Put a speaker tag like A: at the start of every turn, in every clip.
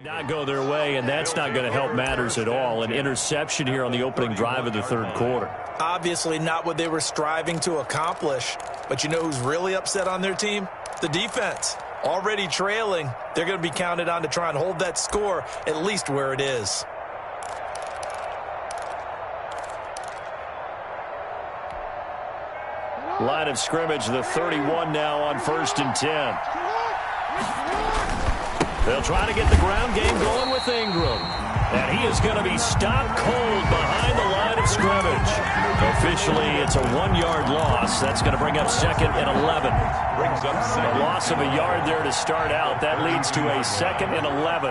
A: Not go their way, and that's not going to help matters at all. An interception here on the opening drive of the third quarter.
B: Obviously not what they were striving to accomplish. But you know who's really upset on their team? The defense. Already trailing, they're going to be counted on to try and hold that score at least where it is.
A: Line of scrimmage, the 31 now on 1st and 10. They'll try to get the ground game going with Ingram. And he is going to be stopped cold behind the line of scrimmage. Officially, it's a 1-yard loss. That's going to bring up 2nd and 11. A loss of a yard there to start out. That leads to a 2nd and 11.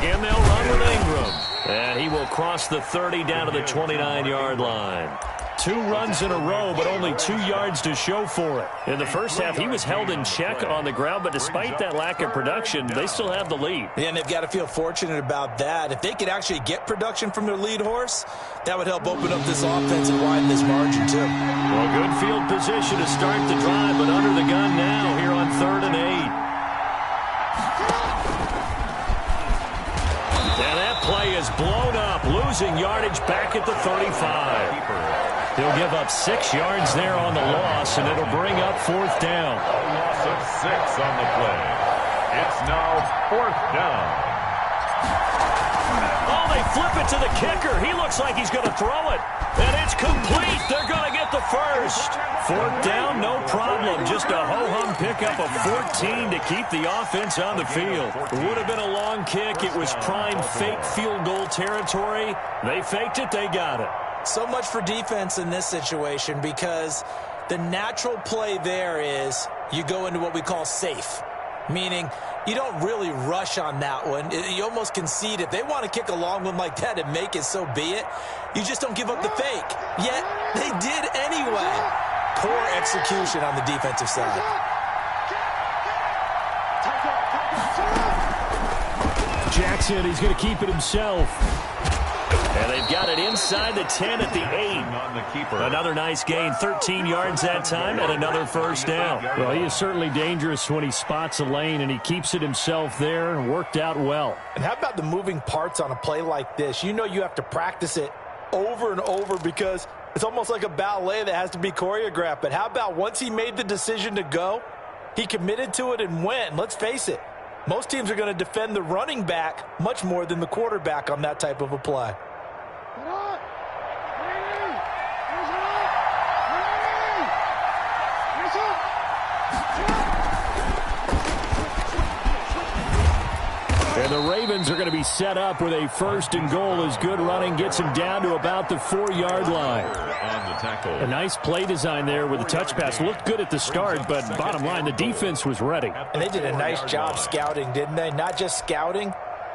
A: Again, they'll run with Ingram. And he will cross the 30 down to the 29-yard line. 2 runs in a row, but only 2 yards to show for it. In the first half, he was held in check on the ground, but despite that lack of production, they still have the lead.
B: And they've got to feel fortunate about that. If they could actually get production from their lead horse, that would help open up this offense and widen this margin, too.
A: Well, good field position to start the drive, but under the gun now here on 3rd and 8. And that play is blown up, losing yardage back at the 35. He'll give up 6 yards there on the loss, and it'll bring up 4th down.
C: A loss of 6 on the play. It's now 4th down.
A: Oh, they flip it to the kicker. He looks like he's going to throw it. And it's complete. They're going to get the first. 4th down, no problem. Just a ho-hum pickup of 14 to keep the offense on the field. It would have been a long kick. It was prime fake field goal territory. They faked it. They got it.
B: So much for defense in this situation, because the natural play there is you go into what we call safe, meaning you don't really rush on that one. You almost concede. If they want to kick a long one like that and make it, so be it. You just don't give up the fake. Yet they did anyway. Poor execution on the defensive side.
A: Jackson, he's going to keep it himself. And they've got it inside the 10 at the 8. Another nice gain, 13 yards that time, and another 1st down. Well, he is certainly dangerous when he spots a lane, and he keeps it himself there, and worked out well.
B: And how about the moving parts on a play like this? You know you have to practice it over and over because it's almost like a ballet that has to be choreographed. But how about once he made the decision to go, he committed to it and went. And let's face it, most teams are going to defend the running back much more than the quarterback on that type of a play.
A: And the Ravens are going to be set up with a 1st and goal as good running gets him down to about the 4-yard line. A nice play design there with the touch pass. Looked good at the start, but bottom line, the defense was ready.
B: And they did a nice job scouting, didn't they? Not just scouting,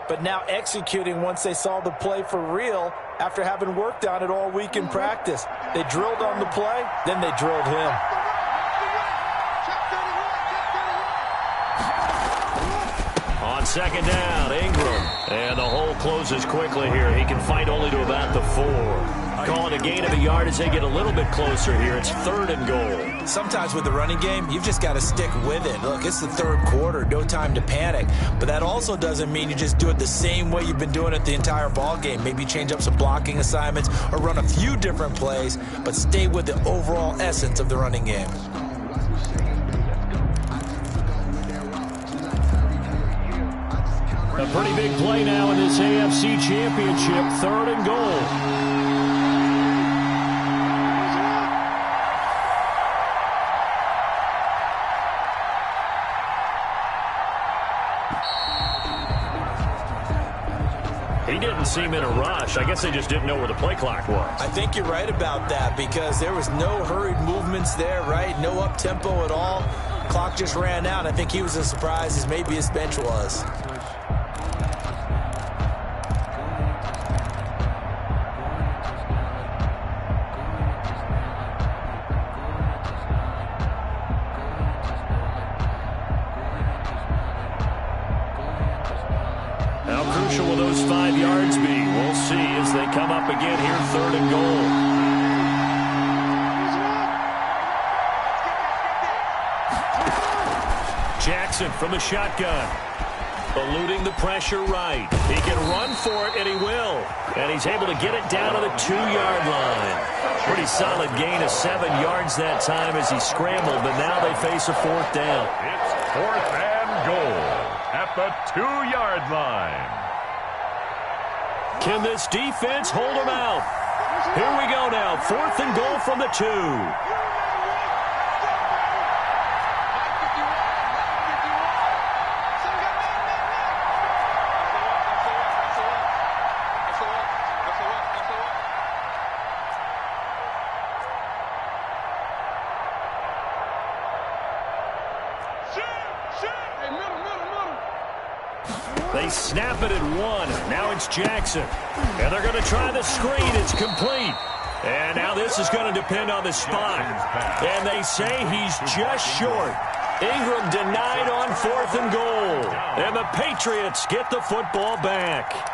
B: but now executing once they saw the play for real after having worked on it all week in practice. They drilled on the play, then they drilled him.
A: On 2nd down, Ingram. And the hole closes quickly here. He can fight only to about the 4. Calling a gain of a yard as they get a little bit closer here. It's 3rd and goal.
B: Sometimes with the running game, you've just got to stick with it. Look, it's the 3rd quarter, no time to panic. But that also doesn't mean you just do it the same way you've been doing it the entire ball game. Maybe change up some blocking assignments or run a few different plays, but stay with the overall essence of the running game.
A: A pretty big play now in this AFC Championship. 3rd and goal. He didn't seem in a rush. I guess they just didn't know where the play clock was.
B: I think you're right about that because there was no hurried movements there, right? No up-tempo at all. Clock just ran out. I think he was as surprised as maybe his bench was.
A: How crucial will those 5 yards be? We'll see as they come up again here, 3rd and goal. Jackson from the shotgun. Eluding the pressure right. He can run for it, and he will. And he's able to get it down to the 2-yard line. Pretty solid gain of 7 yards that time as he scrambled, but now they face a 4th down.
C: It's 4th and goal at the 2-yard line.
A: Can this defense hold him out? Here we go now. 4th and goal from the 2. They snap it at 1. Now it's Jackson. And they're going to try the screen. It's complete. And now this is going to depend on the spot. And they say he's just short. Ingram denied on 4th and goal. And the Patriots get the football back.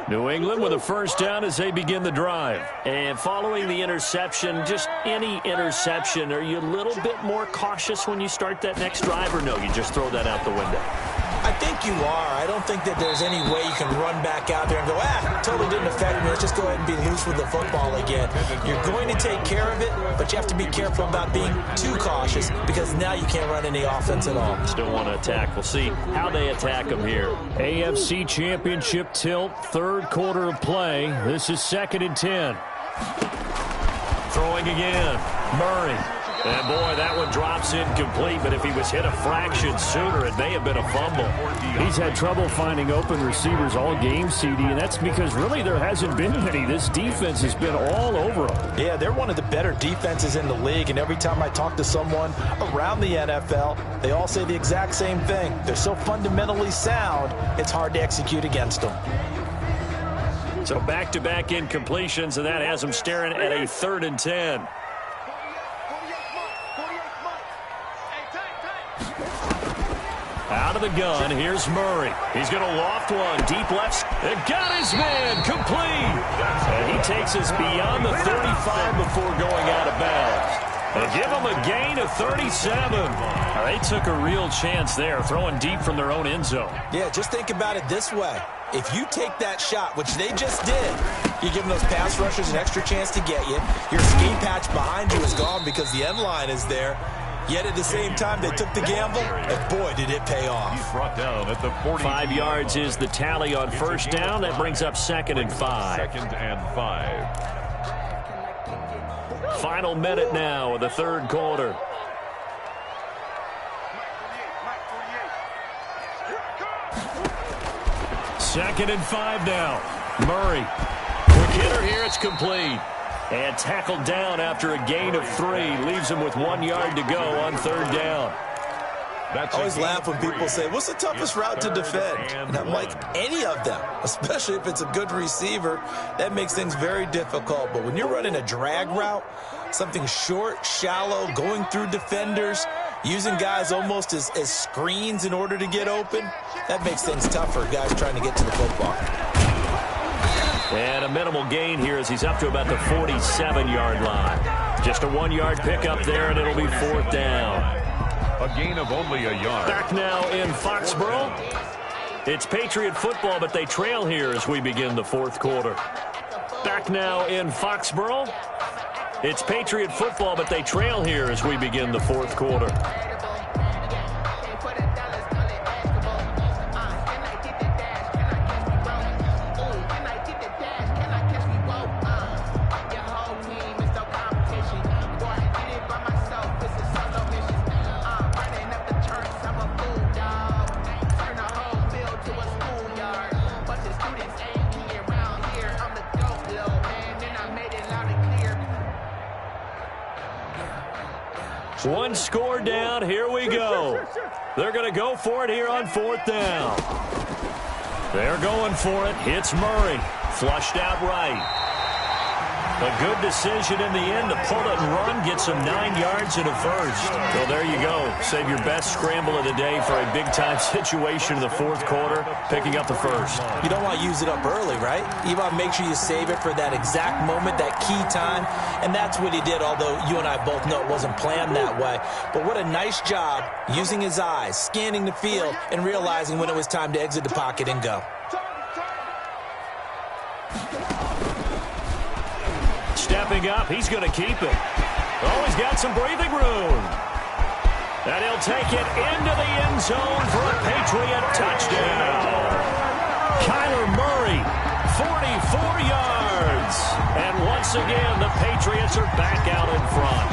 A: New England with a 1st down as they begin the drive.
D: And following the interception, just any interception, are you a little bit more cautious when you start that next drive, or no, you just throw that out the window?
B: I think you are. I don't think that there's any way you can run back out there and go, totally didn't affect me. Let's just go ahead and be loose with the football again. You're going to take care of it, but you have to be careful about being too cautious because now you can't run any offense at all.
D: Still want to attack. We'll see how they attack them here.
A: AFC Championship tilt, 3rd quarter of play. This is 2nd and 10. Throwing again. Murray. And, boy, that one drops incomplete, but if he was hit a fraction sooner, it may have been a fumble.
E: He's had trouble finding open receivers all game, CD, and that's because really there hasn't been many. This defense has been all over them.
B: Yeah, they're one of the better defenses in the league, and every time I talk to someone around the NFL, they all say the exact same thing. They're so fundamentally sound, it's hard to execute against them.
A: So back-to-back incompletions, and that has them staring at a 3rd and 10. Out of the gun, here's Murray. He's going to loft one, deep left. And got his man, complete. And he takes us beyond the 35 before going out of bounds. And give them a gain of 37. They took a real chance there, throwing deep from their own end zone.
B: Yeah, just think about it this way. If you take that shot, which they just did, you're giving those pass rushers an extra chance to get you. Your escape patch behind you is gone because the end line is there. Yet at the same time, they took the gamble, and boy, did it pay off.
C: He's brought down at the 40.
A: 5 yards is the tally on 1st down. That brings up 2nd and 5.
C: 2nd and 5.
A: Final minute now of the 3rd quarter. Second and 5 now. Murray. Quick hitter here. It's complete. And tackled down after a gain of 3. Leaves him with 1 yard to go on 3rd down.
B: I always laugh when people say, what's the toughest route to defend? And I'm like, any of them, especially if it's a good receiver. That makes things very difficult. But when you're running a drag route, something short, shallow, going through defenders, using guys almost as screens in order to get open, that makes things tougher, guys trying to get to the football.
A: And a minimal gain here as he's up to about the 47-yard line. Just a 1-yard pickup there, and it'll be 4th down.
C: A gain of only a yard.
A: Back now in Foxborough. It's Patriot football, but they trail here as we begin the 4th quarter. Back now in Foxborough. It's Patriot football, but they trail here as we begin the 4th quarter. One score down. Here we go. They're going to go for it here on 4th down. They're going for it. Hits Murray. Flushed out right. A good decision in the end to pull it and run, get some 9 yards and a first. Well, there you go. Save your best scramble of the day for a big-time situation in the fourth quarter, picking up the first.
B: You don't want to use it up early, right? You want to make sure you save it for that exact moment, that key time, and that's what he did, although you and I both know it wasn't planned that way. But what a nice job using his eyes, scanning the field, and realizing when it was time to exit the pocket and go.
A: Stepping up, he's going to keep it. Oh, he's got some breathing room. And he'll take it into the end zone for a Patriot touchdown. Kyler Murray, 44 yards. And once again, the Patriots are back out in front.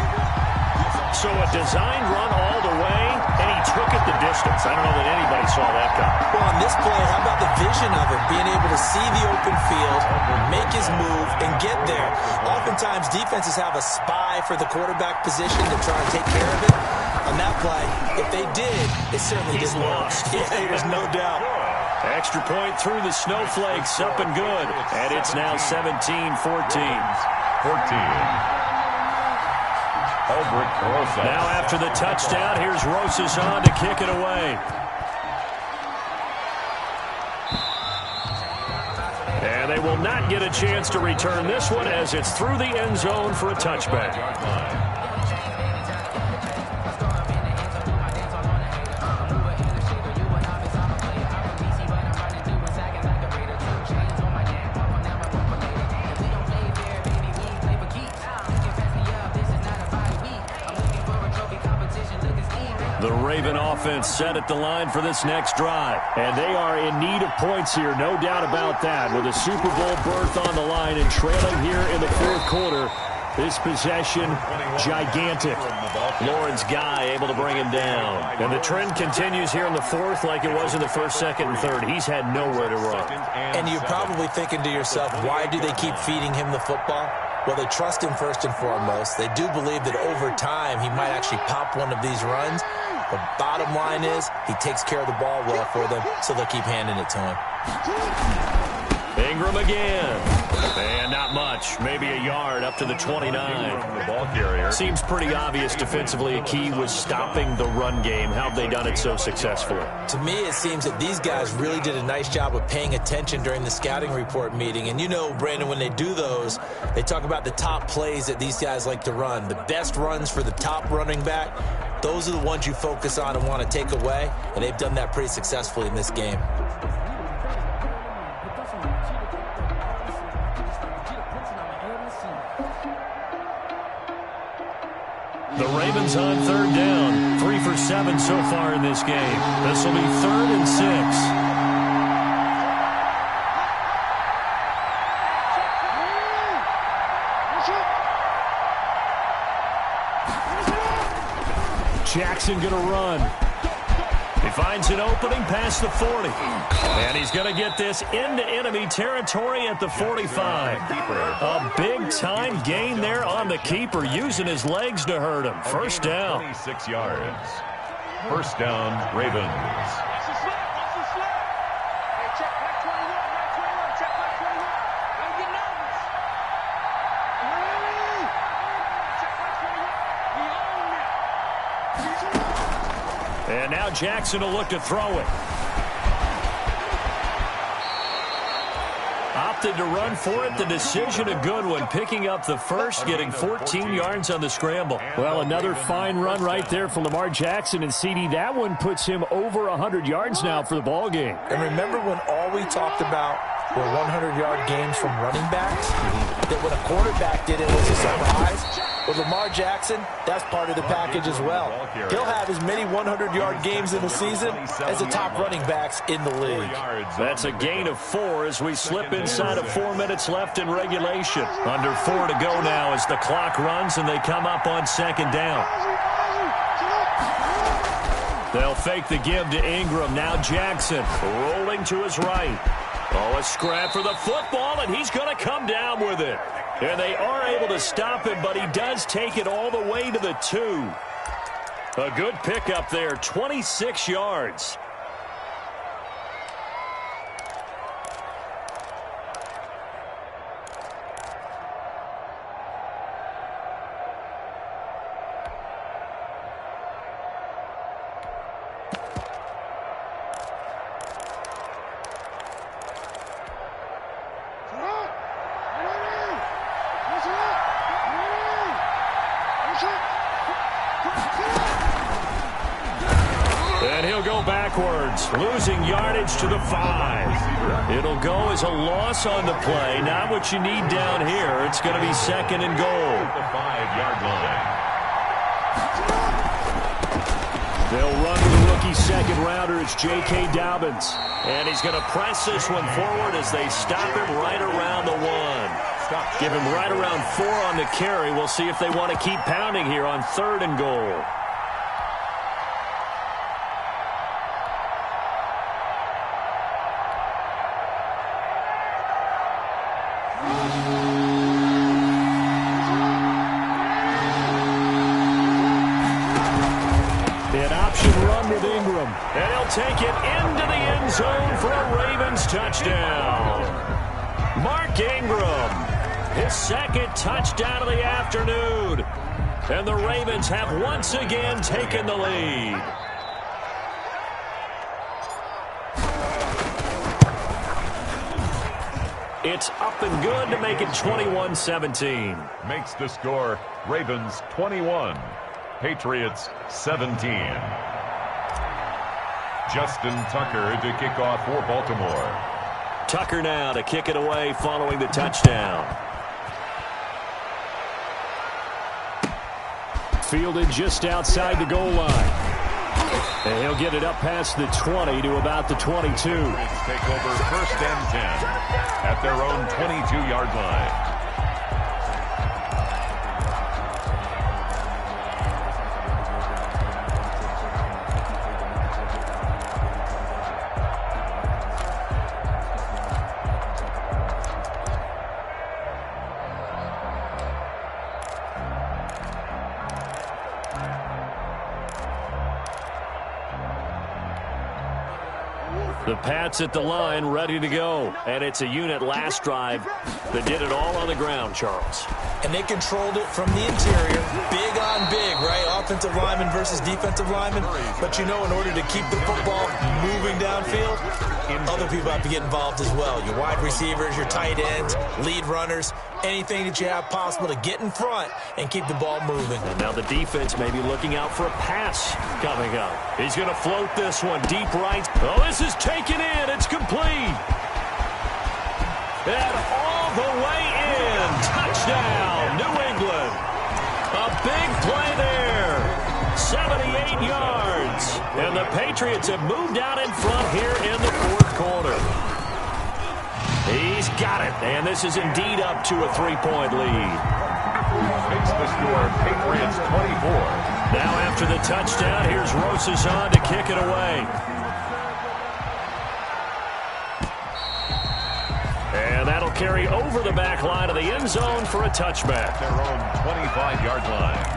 A: So a designed run all the way, and he took it the distance. I don't know that anybody saw that coming.
B: Well, on this play, how about the vision of it? Being able to see the open field, make his move, and get there. Oftentimes, defenses have a spy for the quarterback position to try and take care of it. On that play, if they did, it certainly didn't work. Yeah, there's no doubt.
A: Extra point through the snowflakes, up and good. And it's now 17-14.
C: 14.
A: Now after the touchdown, here's Rosas on to kick it away. And they will not get a chance to return this one as it's through the end zone for a touchback. The Raven offense set at the line for this next drive. And they are in need of points here, no doubt about that. With a Super Bowl berth on the line and trailing here in the fourth quarter, this possession, gigantic. Lawrence Guy able to bring him down. And the trend continues here in the fourth like it was in the first, second, and third. He's had nowhere to run.
B: And you're probably thinking to yourself, why do they keep feeding him the football? Well, they trust him first and foremost. They do believe that over time he might actually pop one of these runs. The bottom line is he takes care of the ball well for them, so they'll keep handing it to him.
A: Ingram again. And not much. Maybe a yard up to the 29.
C: The ball carrier.
A: Seems pretty obvious defensively a key was stopping the run game. How have they done it so successfully?
B: To me, it seems that these guys really did a nice job of paying attention during the scouting report meeting. And you know, Brandon, when they do those, they talk about the top plays that these guys like to run. The best runs for the top running back. Those are the ones you focus on and want to take away, and they've done that pretty successfully in this game.
A: The Ravens on third down. 3 for 7 so far in this game. This will be 3rd and 6. Jackson going to run. He finds an opening past the 40. And he's going to get this into enemy territory at the 45. A big-time gain there on the keeper, using his legs to hurt him. First down.
C: 26 yards. First down, Ravens.
A: And now Jackson will look to throw it. Opted to run for it. The decision a good one. Picking up the first, getting 14 yards on the scramble.
E: Well, another fine run right there for Lamar Jackson and CD. That one puts him over 100 yards now for the ball game.
B: And remember when all we talked about were 100-yard games from running backs? That when a quarterback did it was a surprise? With Lamar Jackson, that's part of the package as well. He'll have as many 100-yard games in the season as the top running backs in the league.
A: That's a gain of 4 as we slip inside of 4 minutes left in regulation. Under 4 to go now as the clock runs and they come up on second down. They'll fake the give to Ingram. Now Jackson rolling to his right. Oh, a scrap for the football, and he's going to come down with it. And they are able to stop him, but he does take it all the way to the 2. A good pickup there, 26 yards. he'll go backwards, losing yardage to the 5. It'll go as a loss on the play. Not what you need down here. It's going to be 2nd and goal.
C: The 5-yard line.
E: They'll run to the rookie second-rounder. It's J.K. Dobbins.
A: And he's going to press this one forward as they stop him right around the 1. Give him right around 4 on the carry. We'll see if they want to keep pounding here on 3rd and goal.
E: An option run with Ingram.
A: And he'll take it into the end zone for a Ravens touchdown. Mark Ingram, his 2nd touchdown of the afternoon. And the Ravens have once again taken the lead. It's up and good to make it 21-17.
C: Makes the score Ravens 21, Patriots 17. Justin Tucker to kick off for Baltimore.
A: Tucker now to kick it away following the touchdown.
E: Fielded just outside the goal line. And he'll get it up past the 20 to about the 22.
C: Take over 1st and 10 at their own 22-yard line.
A: The Pats at the line, ready to go. And it's a unit last drive that did it all on the ground, Charles.
B: And they controlled it from the interior. Big on big, right? Offensive lineman versus defensive lineman. But you know, in order to keep the football moving downfield, other people have to get involved as well. Your wide receivers, your tight ends, lead runners, anything that you have possible to get in front and keep the ball moving.
A: And now the defense may be looking out for a pass coming up. He's going to float this one deep right. Oh, this is taken in. It's complete. And all the way in. Touchdown, New England. A big play there. 78 yards. And the Patriots have moved out in front here in the 4th quarter. He's got it. And this is indeed up to a 3-point lead.
C: Makes the score Patriots 24.
A: Now after the touchdown, here's Rosazan to kick it away. And that'll carry over the back line of the end zone for a touchback.
C: Their own 25-yard line.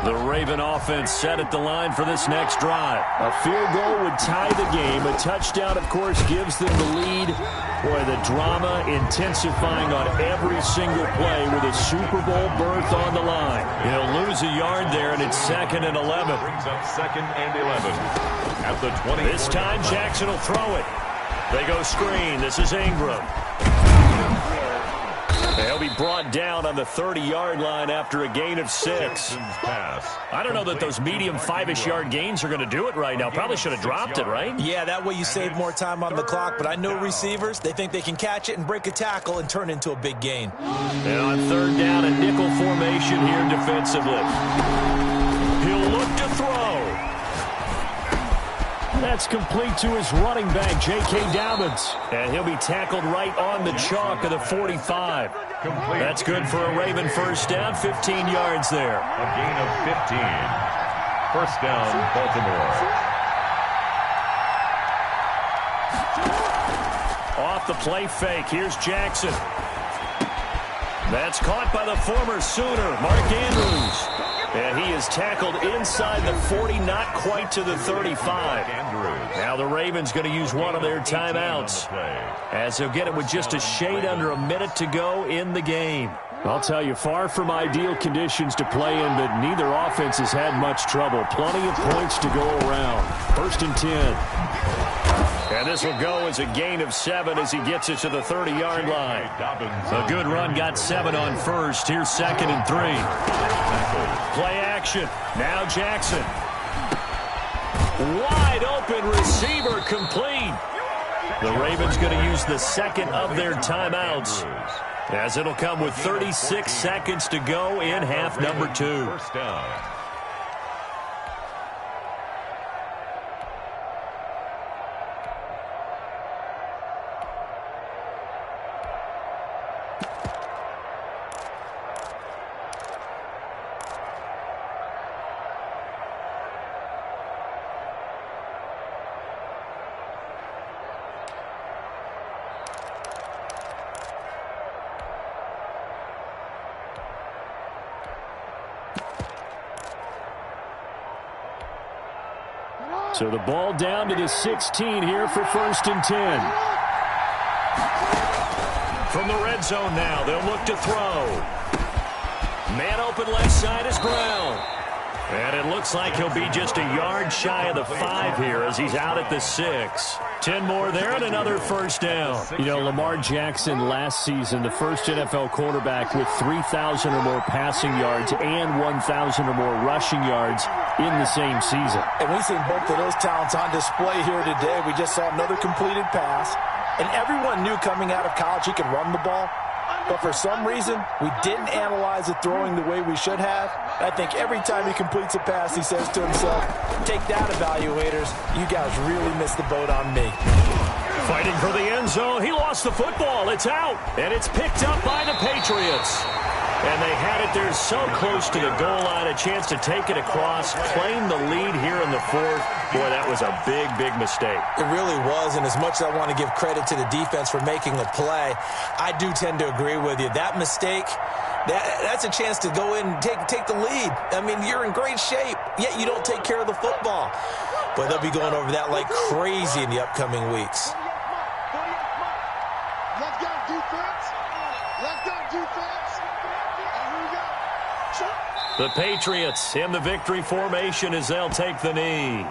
A: The Raven offense set at the line for this next drive.
E: A field goal would tie the game. A touchdown, of course, gives them the lead. Boy, the drama intensifying on every single play with a Super Bowl berth on the line.
A: He'll lose a yard there, and it's 2nd and 11.
C: Brings up 2nd and 11 at the 20.
A: This time, Jackson will throw it. They go screen. This is Ingram. They'll be brought down on the 30-yard line after a gain of 6. I don't know that those medium 5-ish yard gains are going to do it right now. Probably should have dropped it, right?
B: Yeah, that way you save more time on the clock. But I know receivers, they think they can catch it and break a tackle and turn into a big gain.
A: And on 3rd down, a nickel formation here defensively. He'll look to throw.
E: That's complete to his running back, J.K. Dobbins.
A: And he'll be tackled right on the chalk of the 45. That's good for a Raven first down, 15 yards there.
C: A gain of 15. First down, Baltimore.
A: Off the play fake, here's Jackson. That's caught by the former Sooner, Mark Andrews. And he is tackled inside the 40, not quite to the 35. Now the Ravens going to use one of their timeouts, as they'll get it with just a shade under a minute to go in the game.
E: I'll tell you, far from ideal conditions to play in, but neither offense has had much trouble. Plenty of points to go around. 1st and 10.
A: And this will go as a gain of 7 as he gets it to the 30-yard line. A good run got 7 on first. Here's 2nd and 3. Play action. Now Jackson. Wide open receiver complete. The Ravens going to use the 2nd of their timeouts, as it'll come with 36 seconds to go in half number 2.
C: First down.
E: So the ball down to the 16 here for 1st and 10.
A: From the red zone now, they'll look to throw. Man open left side is Brown. And it looks like he'll be just a yard shy of the 5 here as he's out at the 6. 10 more there and another 1st down.
E: You know, Lamar Jackson last season, the first NFL quarterback with 3,000 or more passing yards and 1,000 or more rushing yards in the same season.
B: And we've seen both of those talents on display here today. We just saw another completed pass. And everyone knew coming out of college he could run the ball. But for some reason, we didn't analyze it throwing the way we should have. I think every time he completes a pass, he says to himself, take that, evaluators. You guys really missed the boat on me.
A: Fighting for the end zone. He lost the football. It's out. And it's picked up by the Patriots. And they had it there so close to the goal line, a chance to take it across, claim the lead here in the 4th. Boy, that was a big, big mistake.
B: It really was, and as much as I want to give credit to the defense for making a play, I do tend to agree with you. That mistake, that's a chance to go in and take the lead. I mean, you're in great shape, yet you don't take care of the football. But they'll be going over that like crazy in the upcoming weeks.
F: Let's go, defense. Let's go, defense.
A: The Patriots in the victory formation as they'll take the knee.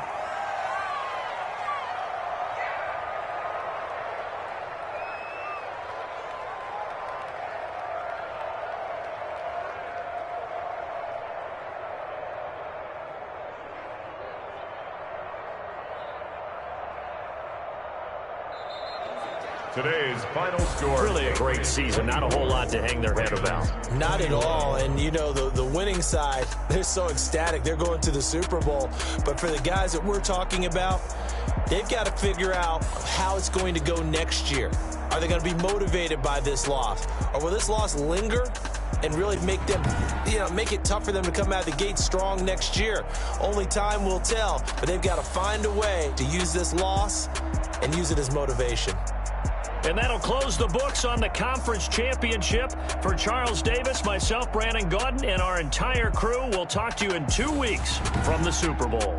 C: Today's final score.
A: Really a great season. Not a whole lot to hang their head about.
B: Not at all. And, you know, the winning side, they're so ecstatic. They're going to the Super Bowl. But for the guys that we're talking about, they've got to figure out how it's going to go next year. Are they going to be motivated by this loss? Or will this loss linger and really make them, make it tough for them to come out of the gate strong next year? Only time will tell. But they've got to find a way to use this loss and use it as motivation.
A: And that'll close the books on the conference championship. For Charles Davis, myself, Brandon Gaudin, and our entire crew, we'll talk to you in 2 weeks from the Super Bowl.